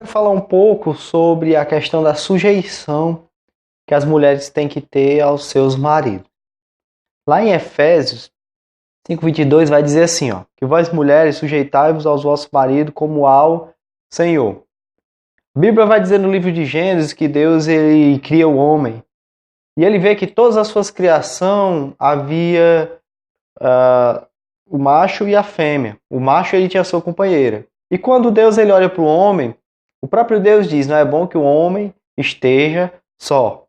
Vou falar um pouco sobre a questão da sujeição que as mulheres têm que ter aos seus maridos. Lá em Efésios 5:22 vai dizer assim, que vós mulheres sujeitai-vos aos vossos maridos como ao Senhor. A Bíblia vai dizer no livro de Gênesis que Deus ele cria o homem e ele vê que todas as suas criações havia o macho e a fêmea. O macho ele tinha sua companheira. E quando Deus ele olha para o homem, o próprio Deus diz, não é bom que o homem esteja só.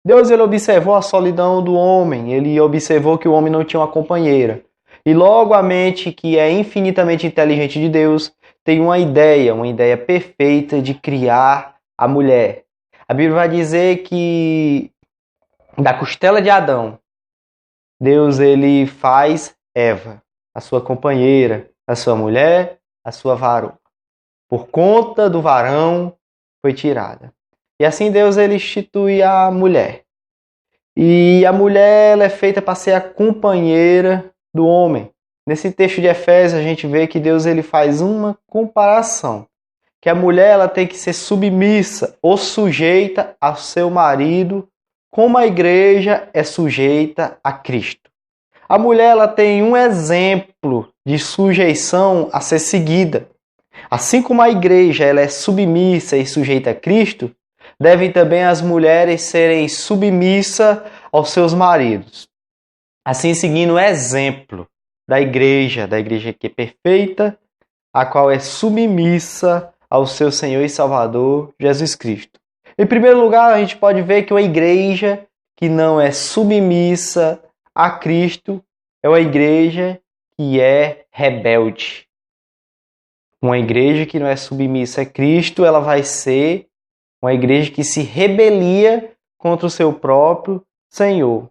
Deus ele observou a solidão do homem, ele observou que o homem não tinha uma companheira. E logo a mente, que é infinitamente inteligente de Deus, tem uma ideia perfeita de criar a mulher. A Bíblia vai dizer que da costela de Adão, Deus ele faz Eva, a sua companheira, a sua mulher, a sua varoa. Por conta do varão foi tirada. E assim Deus ele institui a mulher. E a mulher ela é feita para ser a companheira do homem. Nesse texto de Efésios a gente vê que Deus ele faz uma comparação, que a mulher ela tem que ser submissa ou sujeita ao seu marido, como a igreja é sujeita a Cristo. A mulher ela tem um exemplo de sujeição a ser seguida. Assim como a igreja ela é submissa e sujeita a Cristo, devem também as mulheres serem submissas aos seus maridos. Assim, seguindo o exemplo da igreja que é perfeita, a qual é submissa ao seu Senhor e Salvador, Jesus Cristo. Em primeiro lugar, a gente pode ver que uma igreja que não é submissa a Cristo é uma igreja que é rebelde. Uma igreja que não é submissa a Cristo, ela vai ser uma igreja que se rebelia contra o seu próprio Senhor.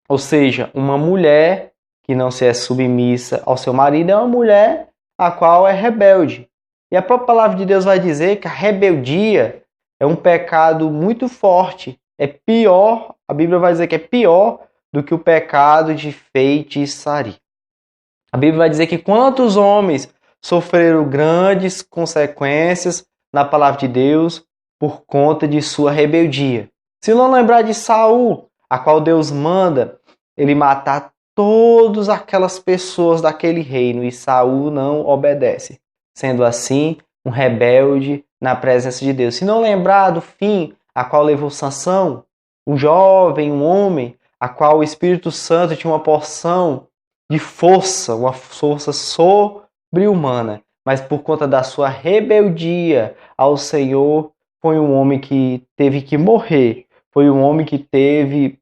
Ou seja, uma mulher que não se é submissa ao seu marido é uma mulher a qual é rebelde. E a própria palavra de Deus vai dizer que a rebeldia é um pecado muito forte. É pior, a Bíblia vai dizer que é pior do que o pecado de feitiçaria. A Bíblia vai dizer que quantos homens sofreram grandes consequências na palavra de Deus por conta de sua rebeldia. Se não lembrar de Saul, a qual Deus manda ele matar todas aquelas pessoas daquele reino e Saul não obedece, sendo assim um rebelde na presença de Deus. Se não lembrar do fim a qual levou Sansão, um jovem, um homem, a qual o Espírito Santo tinha uma porção de força, uma força sobre-humana, mas por conta da sua rebeldia ao Senhor, foi um homem que teve que morrer, foi um homem que teve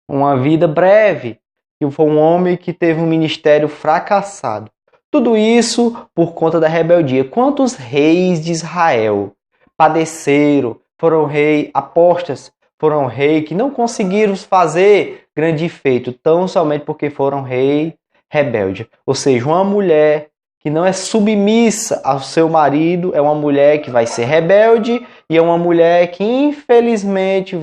uma vida breve, e foi um homem que teve um ministério fracassado. Tudo isso por conta da rebeldia. Quantos reis de Israel padeceram, foram reis apóstatas, foram reis que não conseguiram fazer grande feito, tão somente porque foram rei rebelde. Ou seja, uma mulher que não é submissa ao seu marido é uma mulher que vai ser rebelde e é uma mulher que infelizmente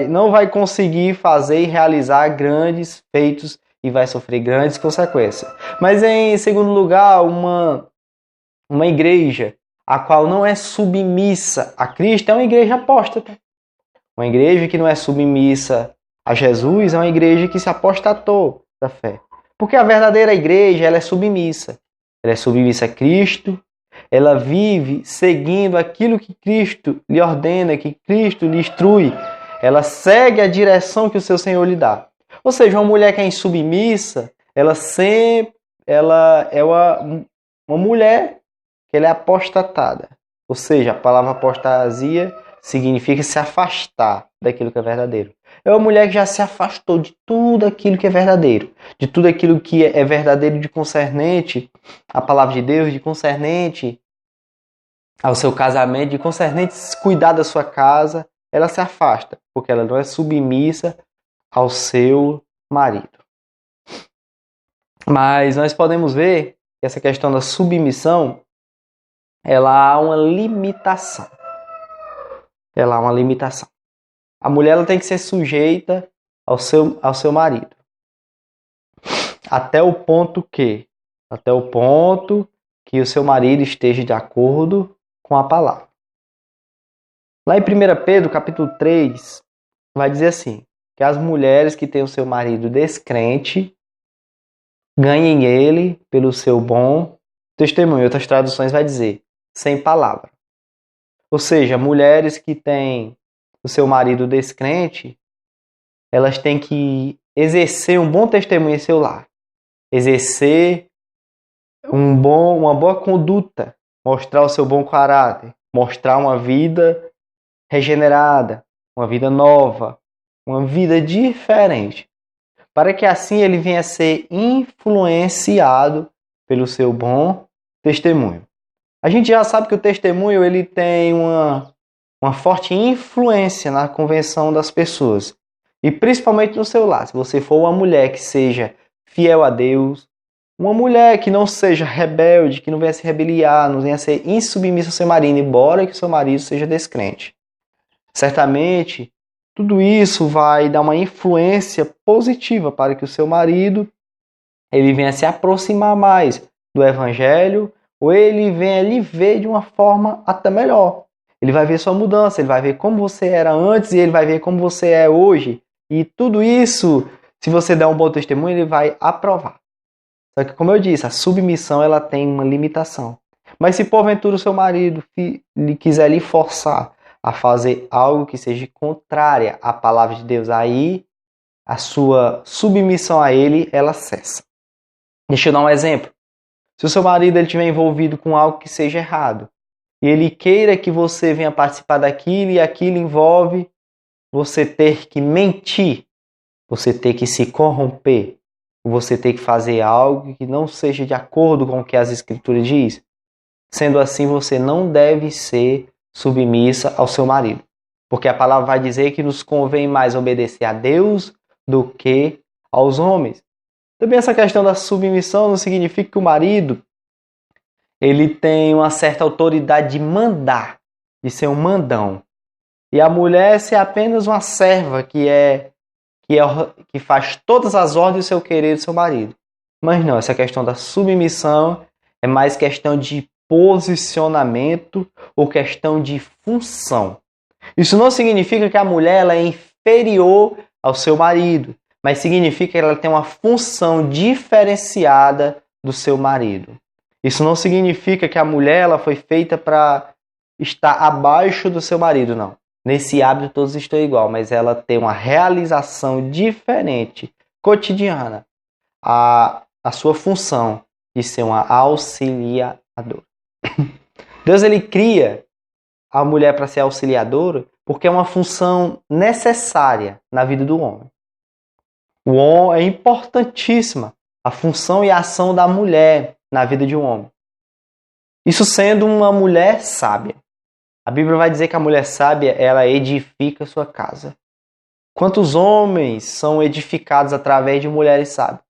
não vai conseguir fazer e realizar grandes feitos e vai sofrer grandes consequências. Mas em segundo lugar, uma igreja a qual não é submissa a Cristo é uma igreja apóstata. Uma igreja que não é submissa a Jesus é uma igreja que se apostatou da fé. Porque a verdadeira igreja ela é submissa. Ela é submissa a Cristo, ela vive seguindo aquilo que Cristo lhe ordena, que Cristo lhe instrui. Ela segue a direção que o seu Senhor lhe dá. Ou seja, uma mulher que é insubmissa, ela é uma mulher que ela é apostatada. Ou seja, a palavra apostasia significa se afastar daquilo que é verdadeiro. É uma mulher que já se afastou de tudo aquilo que é verdadeiro, de tudo aquilo que é verdadeiro de concernente à palavra de Deus, de concernente ao seu casamento, de concernente cuidar da sua casa, ela se afasta, porque ela não é submissa ao seu marido. Mas nós podemos ver que essa questão da submissão, ela há uma limitação. Ela há uma limitação. A mulher ela tem que ser sujeita ao seu marido. Até o ponto que que o seu marido esteja de acordo com a palavra. Lá em 1 Pedro, capítulo 3, vai dizer assim, que as mulheres que têm o seu marido descrente ganhem ele pelo seu bom testemunho. Outras traduções vai dizer, sem palavra. Ou seja, mulheres que têm o seu marido descrente, elas têm que exercer um bom testemunho em seu lar. Exercer uma boa conduta. Mostrar o seu bom caráter. Mostrar uma vida regenerada. Uma vida nova. Uma vida diferente. Para que assim ele venha a ser influenciado pelo seu bom testemunho. A gente já sabe que o testemunho ele tem uma forte influência na convenção das pessoas. E principalmente no seu lar. Se você for uma mulher que seja fiel a Deus, uma mulher que não seja rebelde, que não venha se rebeliar, não venha ser insubmissa ao seu marido, embora que o seu marido seja descrente. Certamente, tudo isso vai dar uma influência positiva para que o seu marido ele venha se aproximar mais do Evangelho, ou ele venha lhe ver de uma forma até melhor. Ele vai ver sua mudança, ele vai ver como você era antes e ele vai ver como você é hoje. E tudo isso, se você der um bom testemunho, ele vai aprovar. Só que, como eu disse, a submissão ela tem uma limitação. Mas se porventura o seu marido quiser lhe forçar a fazer algo que seja contrária à palavra de Deus, aí a sua submissão a ele, ela cessa. Deixa eu dar um exemplo. Se o seu marido estiver envolvido com algo que seja errado, e ele queira que você venha participar daquilo, e aquilo envolve você ter que mentir, você ter que se corromper, você ter que fazer algo que não seja de acordo com o que as Escrituras dizem. Sendo assim, você não deve ser submissa ao seu marido. Porque a palavra vai dizer que nos convém mais obedecer a Deus do que aos homens. Também essa questão da submissão não significa que o marido ele tem uma certa autoridade de mandar, de ser um mandão. E a mulher ser apenas uma serva que faz todas as ordens do seu querer do seu marido. Mas não, essa questão da submissão é mais questão de posicionamento ou questão de função. Isso não significa que a mulher ela é inferior ao seu marido, mas significa que ela tem uma função diferenciada do seu marido. Isso não significa que a mulher ela foi feita para estar abaixo do seu marido, não. Nesse hábito todos estão igual, mas ela tem uma realização diferente, cotidiana. A sua função de ser uma auxiliadora. Deus ele cria a mulher para ser auxiliadora porque é uma função necessária na vida do homem. O homem é importantíssima a função e a ação da mulher na vida de um homem. Isso sendo uma mulher sábia. A Bíblia vai dizer que a mulher sábia, ela edifica sua casa. Quantos homens são edificados através de mulheres sábias?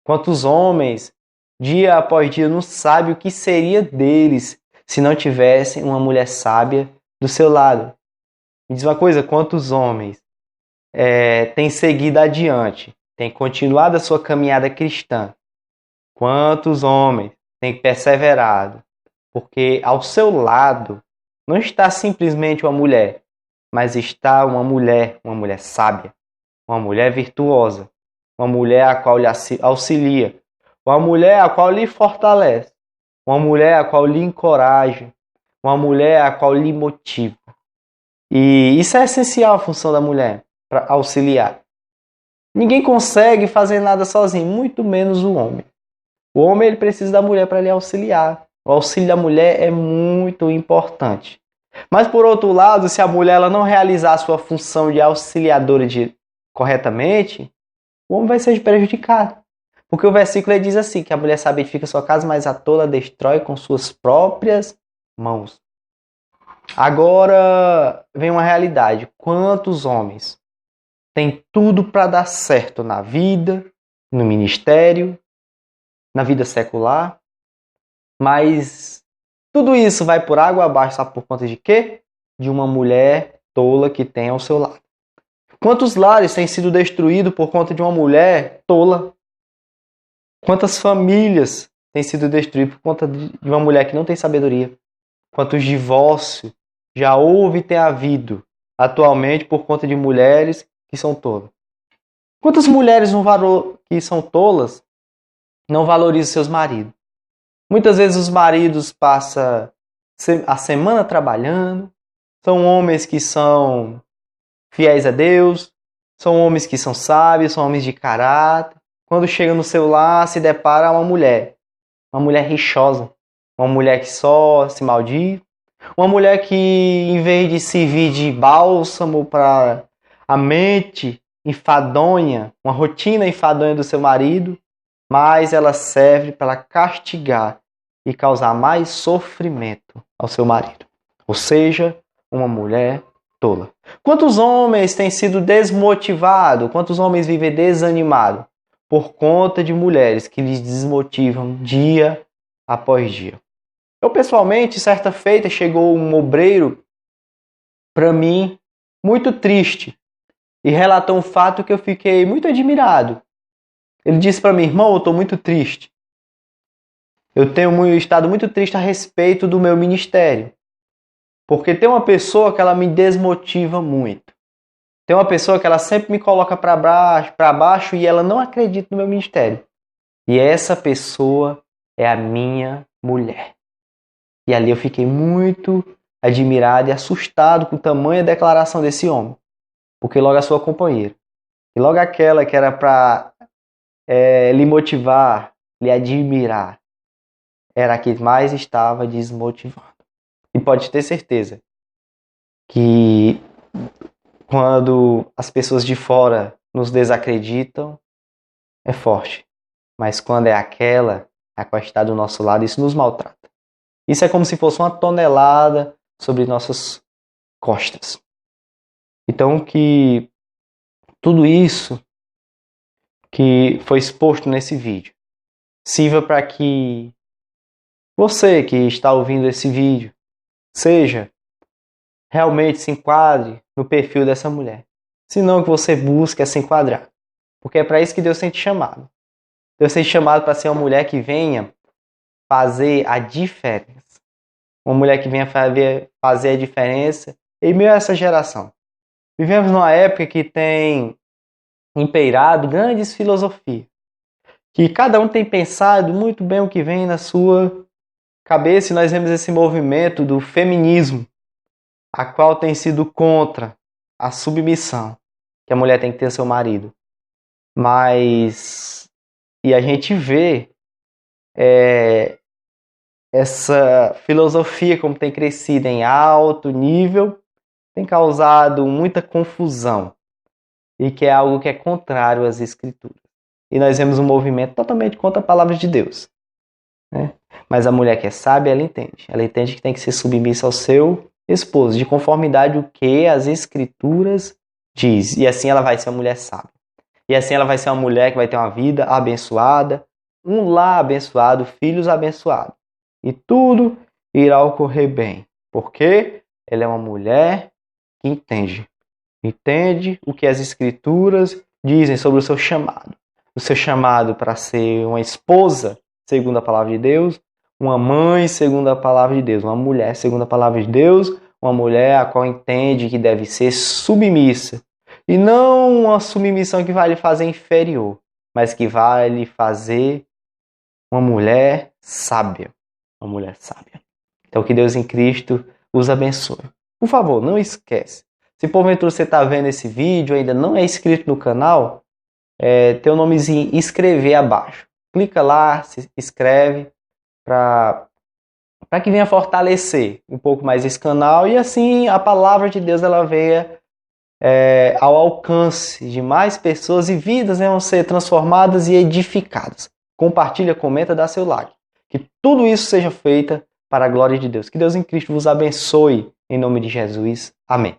Quantos homens, dia após dia, não sabem o que seria deles se não tivessem uma mulher sábia do seu lado? Me diz uma coisa, quantos homens têm seguido adiante, têm continuado a sua caminhada cristã? Quantos homens têm perseverado? Porque ao seu lado não está simplesmente uma mulher, mas está uma mulher sábia, uma mulher virtuosa, uma mulher a qual lhe auxilia, uma mulher a qual lhe fortalece, uma mulher a qual lhe encoraja, uma mulher a qual lhe motiva. E isso é essencial a função da mulher, para auxiliar. Ninguém consegue fazer nada sozinho, muito menos o homem. O homem ele precisa da mulher para lhe auxiliar. O auxílio da mulher é muito importante. Mas por outro lado, se a mulher ela não realizar a sua função de auxiliadora corretamente, o homem vai ser prejudicado. Porque o versículo ele diz assim, que a mulher sábia edifica sua casa, mas a tola destrói com suas próprias mãos. Agora vem uma realidade. Quantos homens têm tudo para dar certo na vida, no ministério, na vida secular, mas tudo isso vai por água abaixo, sabe por conta de quê? De uma mulher tola que tem ao seu lado. Quantos lares têm sido destruídos por conta de uma mulher tola? Quantas famílias tem sido destruído por conta de uma mulher que não tem sabedoria. Quantos divórcios já houve e tem havido atualmente por conta de mulheres que são tolas. Quantas mulheres que são tolas não valorizam seus maridos? Muitas vezes os maridos passam a semana trabalhando, são homens que são fiéis a Deus, são homens que são sábios, são homens de caráter. Quando chega no seu lar, se depara uma mulher rixosa, uma mulher que só se maldiz, uma mulher que, em vez de servir de bálsamo para a mente enfadonha, uma rotina enfadonha do seu marido, mas ela serve para castigar e causar mais sofrimento ao seu marido. Ou seja, uma mulher tola. Quantos homens têm sido desmotivados? Quantos homens vivem desanimados por conta de mulheres que lhes desmotivam dia após dia? Eu, pessoalmente, certa feita, chegou um obreiro para mim muito triste e relatou um fato que eu fiquei muito admirado. Ele disse para mim: irmão, eu estou muito triste. Eu tenho estado muito triste a respeito do meu ministério. Porque tem uma pessoa que ela me desmotiva muito. Tem uma pessoa que ela sempre me coloca para baixo e ela não acredita no meu ministério. E essa pessoa é a minha mulher. E ali eu fiquei muito admirado e assustado com tamanha declaração desse homem. Porque logo a sua companheira, e logo aquela que era para lhe motivar, lhe admirar, era a que mais estava desmotivando. E pode ter certeza que quando as pessoas de fora nos desacreditam, é forte. Mas quando é aquela a qual está do nosso lado, isso nos maltrata. Isso é como se fosse uma tonelada sobre nossas costas. Então que tudo isso que foi exposto nesse vídeo sirva para que você que está ouvindo esse vídeo realmente se enquadre no perfil dessa mulher. Se não, que você busque se enquadrar. Porque é para isso que Deus tem te chamado. Deus tem te chamado para ser uma mulher que venha fazer a diferença. Uma mulher que venha fazer a diferença em meio a essa geração. Vivemos numa época que tem imperado grandes filosofias. Que cada um tem pensado muito bem o que vem na sua cabeça, e nós vemos esse movimento do feminismo, a qual tem sido contra a submissão que a mulher tem que ter ao seu marido. E a gente vê essa filosofia como tem crescido em alto nível, tem causado muita confusão, e que é algo que é contrário às Escrituras. E nós vemos um movimento totalmente contra a palavra de Deus. Né? Mas a mulher que é sábia, ela entende que tem que ser submissa ao seu esposo, de conformidade o que as Escrituras diz. E assim ela vai ser uma mulher sábia. E assim ela vai ser uma mulher que vai ter uma vida abençoada, um lar abençoado, filhos abençoados. E tudo irá ocorrer bem. Porque ela é uma mulher que entende. Entende o que as Escrituras dizem sobre o seu chamado. O seu chamado para ser uma esposa, segundo a palavra de Deus, uma mãe, segundo a palavra de Deus, uma mulher, segundo a palavra de Deus, uma mulher a qual entende que deve ser submissa. E não uma submissão que vai lhe fazer inferior, mas que vai lhe fazer uma mulher sábia. Uma mulher sábia. Então que Deus em Cristo os abençoe. Por favor, não esquece. Se porventura você está vendo esse vídeo e ainda não é inscrito no canal, tem o nomezinho inscrever abaixo. Clica lá, se inscreve para que venha fortalecer um pouco mais esse canal e assim a palavra de Deus ela venha ao alcance de mais pessoas e vidas vão ser transformadas e edificadas. Compartilha, comenta, dá seu like. Que tudo isso seja feito para a glória de Deus. Que Deus em Cristo vos abençoe em nome de Jesus. Amém.